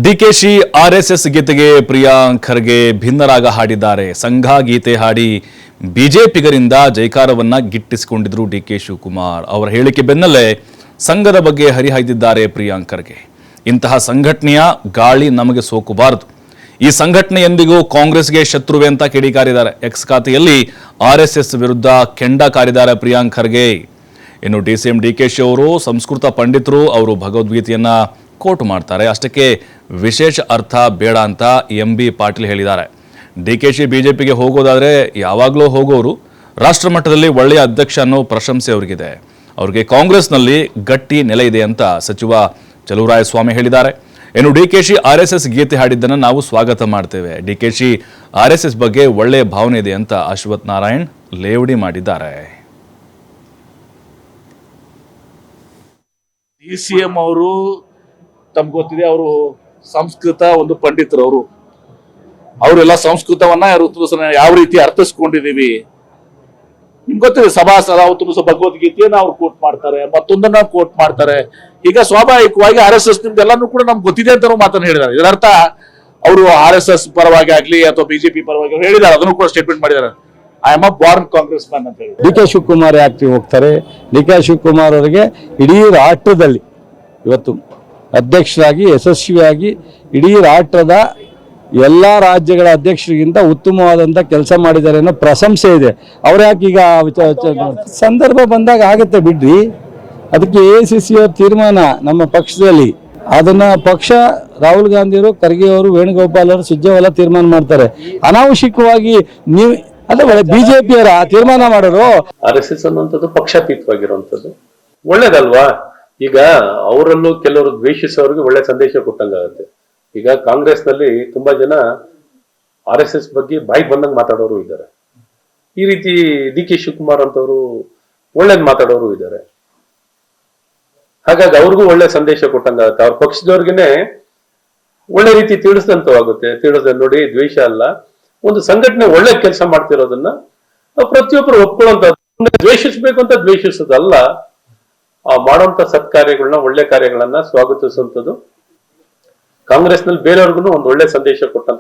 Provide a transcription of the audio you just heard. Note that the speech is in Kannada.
ಡಿಕೆಶಿ ಆರ್ಎಸ್ಎಸ್ ಗೀತೆಗೆ ಪ್ರಿಯಾಂಕ್ ಖರ್ಗೆ ಭಿನ್ನರಾಗ ಹಾಡಿದ್ದಾರೆ. ಸಂಘ ಗೀತೆ ಹಾಡಿ ಬಿಜೆಪಿಗರಿಂದ ಜೈಕಾರವನ್ನ ಗಿಟ್ಟಿಸಿಕೊಂಡಿದ್ರು ಡಿಕೆ ಶಿವಕುಮಾರ್. ಅವರ ಹೇಳಿಕೆ ಬೆನ್ನಲ್ಲೇ ಸಂಘದ ಬಗ್ಗೆ ಹರಿಹಾಯ್ದಿದ್ದಾರೆ ಪ್ರಿಯಾಂಕ್ ಖರ್ಗೆ. ಇಂತಹ ಸಂಘಟನೆಯ ಗಾಳಿ ನಮಗೆ ಸೋಕಬಾರದು, ಈ ಸಂಘಟನೆ ಎಂದಿಗೂ ಕಾಂಗ್ರೆಸ್ಗೆ ಶತ್ರುವೆ ಅಂತ ಕಿಡಿಕಾರಿದ್ದಾರೆ. ಎಕ್ಸ್ ಖಾತೆಯಲ್ಲಿ ಆರ್ಎಸ್ಎಸ್ ವಿರುದ್ಧ ಕೆಂಡ ಕಾರಿದ್ದಾರೆ ಪ್ರಿಯಾಂಕ್ ಖರ್ಗೆ. ಇನ್ನು ಡಿಸಿಎಂ ಡಿಕೆಶಿ ಅವರು ಸಂಸ್ಕೃತ ಪಂಡಿತರು, ಅವರು ಭಗವದ್ಗೀತೆಯನ್ನ ಕೋಟ್ ಮಾಡ್ತಾರೆ, ಅಷ್ಟಕ್ಕೆ ವಿಶೇಷ ಅರ್ಥ ಬೇಡ ಅಂತ ಎಂಬಿ ಪಾಟೀಲ್ ಹೇಳಿದ್ದಾರೆ. ಡಿಕೆಶಿ ಬಿಜೆಪಿಗೆ ಹೋಗೋದಾದ್ರೆ ಯಾವಾಗಲೂ ಹೋಗೋರು, ರಾಷ್ಟ್ರ ಮಟ್ಟದಲ್ಲಿ ಒಳ್ಳೆಯ ಅಧ್ಯಕ್ಷ ಅನ್ನೋ ಪ್ರಶಂಸೆ ಅವರಿಗಿದೆ. ಅವರಿಗೆ ಕಾಂಗ್ರೆಸ್ನಲ್ಲಿ ಗಟ್ಟಿ ನೆಲೆ ಇದೆ ಅಂತ ಸಚಿವ ಚಲುವರಾಯಸ್ವಾಮಿ ಹೇಳಿದ್ದಾರೆ. ಇನ್ನು ಡಿಕೆಶಿ ಆರ್ಎಸ್ಎಸ್ ಗೀತೆ ಹಾಡಿದ್ದನ್ನು ನಾವು ಸ್ವಾಗತ ಮಾಡ್ತೇವೆ. ಡಿಕೆಶಿ ಆರ್ಎಸ್ಎಸ್ ಬಗ್ಗೆ ಒಳ್ಳೆಯ ಭಾವನೆ ಇದೆ ಅಂತ ಅಶ್ವಥ್ ನಾರಾಯಣ್ ಲೇವಡಿ ಮಾಡಿದ್ದಾರೆ. ಡಿಸಿಎಂ ಅವರು ತಮ್ಗೆ ಗೊತ್ತಿದೆ, ಅವರು ಸಂಸ್ಕೃತ ಒಂದು ಪಂಡಿತರು. ಅವರೆಲ್ಲ ಸಂಸ್ಕೃತವನ್ನ ಯಾವ ರೀತಿ ಅರ್ಥಿಸ್ಕೊಂಡಿದೀವಿ ನಿಮ್ಗೆ ಗೊತ್ತಿದೆ. ಅವತ್ತು ಭಗವದ್ಗೀತೆಯನ್ನ ಅವ್ರು ಕೋಟ್ ಮಾಡ್ತಾರೆ, ಮತ್ತೊಂದನ್ನ ಕೋಟ್ ಮಾಡ್ತಾರೆ. ಈಗ ಸ್ವಾಭಾವಿಕವಾಗಿ ಆರ್ ಎಸ್ ಎಸ್ ನಿಮ್ದು ಎಲ್ಲಾನು ಕೂಡ ನಮ್ಗೆ ಗೊತ್ತಿದೆ ಅಂತ ಮಾತನ್ನು ಹೇಳಿದ್ದಾರೆ. ಇದರರ್ಥ ಅವರು ಆರ್ ಎಸ್ ಎಸ್ ಪರವಾಗಿ ಆಗ್ಲಿ ಅಥವಾ ಬಿಜೆಪಿ ಪರವಾಗಿ ಹೇಳಿದ್ದಾರೆ, ಅದನ್ನು ಕೂಡ ಸ್ಟೇಟ್ಮೆಂಟ್ ಮಾಡಿದ್ದಾರೆ. I am a Born Congress man ಅಂತ ಹೇಳಿ. ಡಿ ಕೆ ಶಿವಕುಮಾರ್ ಆಕ್ಟಿವ್ ಹೋಗ್ತಾರೆ. ಡಿ ಕೆ ಶಿವಕುಮಾರ್ ಅವರಿಗೆ ಇಡೀ ರಾಷ್ಟ್ರದಲ್ಲಿ ಇವತ್ತು ಅಧ್ಯಕ್ಷರಾಗಿ ಯಶಸ್ವಿಯಾಗಿ ಇಡೀ ರಾಷ್ಟ್ರದ ಎಲ್ಲ ರಾಜ್ಯಗಳ ಅಧ್ಯಕ್ಷರಿಗಿಂತ ಉತ್ತಮವಾದಂಥ ಕೆಲಸ ಮಾಡಿದ್ದಾರೆ ಅನ್ನೋ ಪ್ರಶಂಸೆ ಇದೆ. ಅವ್ರು ಯಾಕೆ ಈಗ ಸಂದರ್ಭ ಬಂದಾಗ ಆಗುತ್ತೆ ಬಿಡ್ರಿ. ಅದಕ್ಕೆ ACC ಅವ್ರ ತೀರ್ಮಾನ ನಮ್ಮ ಪಕ್ಷದಲ್ಲಿ, ಅದನ್ನ ಪಕ್ಷ ರಾಹುಲ್ ಗಾಂಧಿಯವರು, ಖರ್ಗೆ ಅವರು, ವೇಣುಗೋಪಾಲ್ ಅವರು, ಸುರ್ಜೇವಾಲಾ ತೀರ್ಮಾನ ಮಾಡ್ತಾರೆ. ಅನಾವಶ್ಯಕವಾಗಿ ನೀವು ಅಲ್ಲ ಬಿಜೆಪಿಯವರ ತೀರ್ಮಾನ ಮಾಡೋರು. RSS ಅನ್ನುವಂಥದ್ದು ಪಕ್ಷಾತೀತವಾಗಿರುವಂಥದ್ದು ಒಳ್ಳೇದಲ್ವಾ? ಈಗ ಅವರಲ್ಲೂ ಕೆಲವರು ದ್ವೇಷಿಸೋರಿಗೆ ಒಳ್ಳೆ ಸಂದೇಶ ಕೊಟ್ಟಂಗಾಗತ್ತೆ. ಈಗ ಕಾಂಗ್ರೆಸ್ ನಲ್ಲಿ ತುಂಬಾ ಜನ RSS ಬಗ್ಗೆ ಬಾಯಿಗೆ ಬಂದಂಗೆ ಮಾತಾಡೋರು ಇದ್ದಾರೆ. ಈ ರೀತಿ ಡಿ.ಕೆ. ಶಿವಕುಮಾರ್ ಅಂತವರು ಒಳ್ಳೇದ್ ಮಾತಾಡೋರು ಇದ್ದಾರೆ. ಹಾಗಾಗಿ ಅವ್ರಿಗೂ ಒಳ್ಳೆ ಸಂದೇಶ ಕೊಟ್ಟಂಗಾಗತ್ತೆ. ಅವ್ರ ಪಕ್ಷದವ್ರಿಗೆನೆ ಒಳ್ಳೆ ರೀತಿ ತಿಳಿಸಿದಂತವಾಗುತ್ತೆ. ತಿಳಿದ ನೋಡಿ, ದ್ವೇಷ ಅಲ್ಲ, ಒಂದು ಸಂಘಟನೆ ಒಳ್ಳೆ ಕೆಲಸ ಮಾಡ್ತಿರೋದನ್ನ ಪ್ರತಿಯೊಬ್ಬರು ಒಪ್ಕೊಳ್ಳುವಂತ, ದ್ವೇಷಿಸ್ಬೇಕು ಅಂತ ದ್ವೇಷಿಸೋದಲ್ಲ, ಆ ಮಾಡುವಂತ ಸತ್ಕಾರ್ಯಗಳನ್ನ, ಒಳ್ಳೆ ಕಾರ್ಯಗಳನ್ನ ಸ್ವಾಗತಿಸುವಂಥದ್ದು ಕಾಂಗ್ರೆಸ್ನಲ್ಲಿ ಬೇರೆಯವ್ರಿಗೂ ಒಂದು ಒಳ್ಳೆ ಸಂದೇಶ ಕೊಟ್ಟಂತ